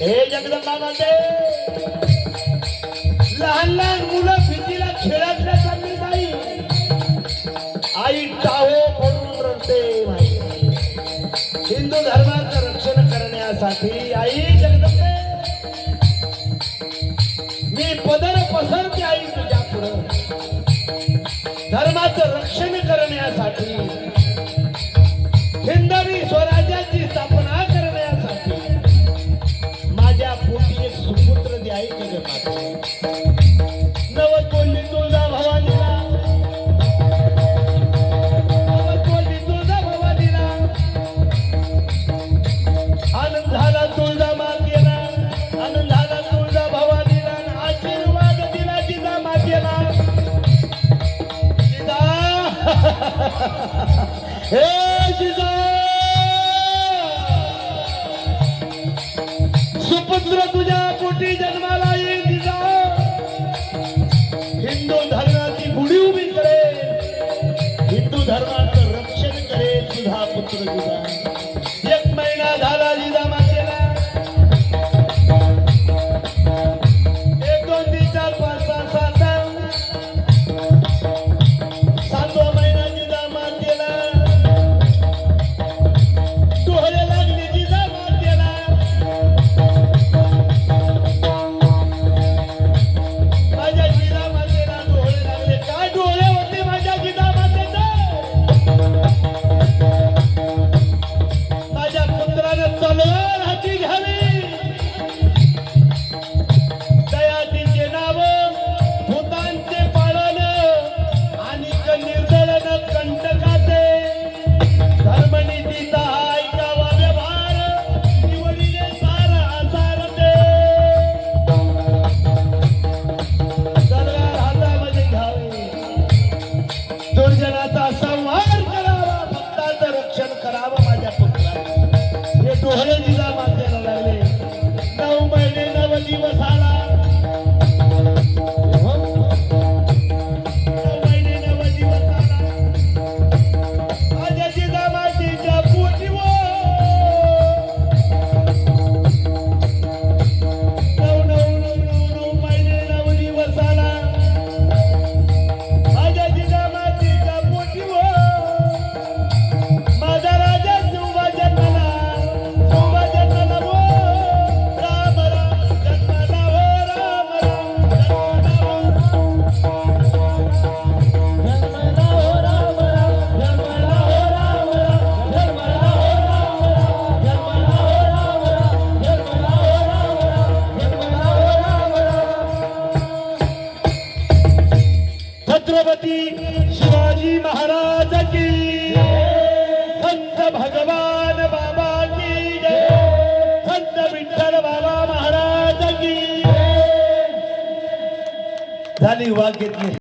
हे जगदंबा माते, लहान लहान मुलं भीतीला खेळातल्या चालली नाही, आई टाहो पडून रडते माई. हिंदू धर्माचं रक्षण करण्यासाठी आई जगदंबे मी पदर पसरते आई तुझ्या पुढं. धर्माचं रक्षण करण्यासाठी, हिंदवी स्वराज्याची स्थापना करण्यासाठी माझ्या पोटी एक सुपुत्र दे आई जगन्नाथ. नवत बोलली तुळजा भवानीला, नवत बोलली तुळजा भवानीला. आनंद झाला तुळजा मातेला, आनंद झाला तुळजा भवानीला. आशीर्वाद दिला जिजा मातेला. जिजा हे जिजा, सुपुत्र तुझ्या पोटी जन्माला येईल जिजा. हिंदू धर्माची गुढी उभी करेल, हिंदू धर्माचं रक्षण करेल तुझा पुत्र जिजा. 1 महिना झाला जिजा मातेला. 1, 2, 3, 4, 5, 6, 7 7वा महिना जिजा मातेला. डोळे लागले जिजा मातेला. माझ्या जिजा मातेला डोळे लागले. काय डोळे होते माझ्या जिजा मातेचे. माझ्या पुत्रानं तलवार हाती घ्यावी. दयातीचे नाव, भूतांचे पालन आणि निर्दळन कंटकाचे. धर्मनीतीचा ऐकावा व्यवहार, निवडीने सारा आसारते. तलवार हातामध्ये घ्यावी, दुर्जनाचा संहार करावा, भक्ताचं रक्षण करावं माझ्या पुत्राने. हे डोळे जिजा मातेला लागले. 9 महिने 9 दिवस आला. 9 महिने 9 दिवस आला. माझ्या जिजा मातेच्या पोटीवर 9 महिने 9 दिवस आला. माझ्या जिजा मातेच्या पोटीवर माझा राजा शिवा जन्मला. शिवा जन्मला वो राम राम जन्मला वो राम राम जन्मला वो राम राम जन्मला वो राम राम जन्मला वो राम राम जन्मला वो राम राम जन्मला वो राम राम. छत्रपती शिवाजी महाराज की, संत भगवान बाबा की जय, संत विठ्ठल बाबा महाराज की. झाली वाघ घेतली.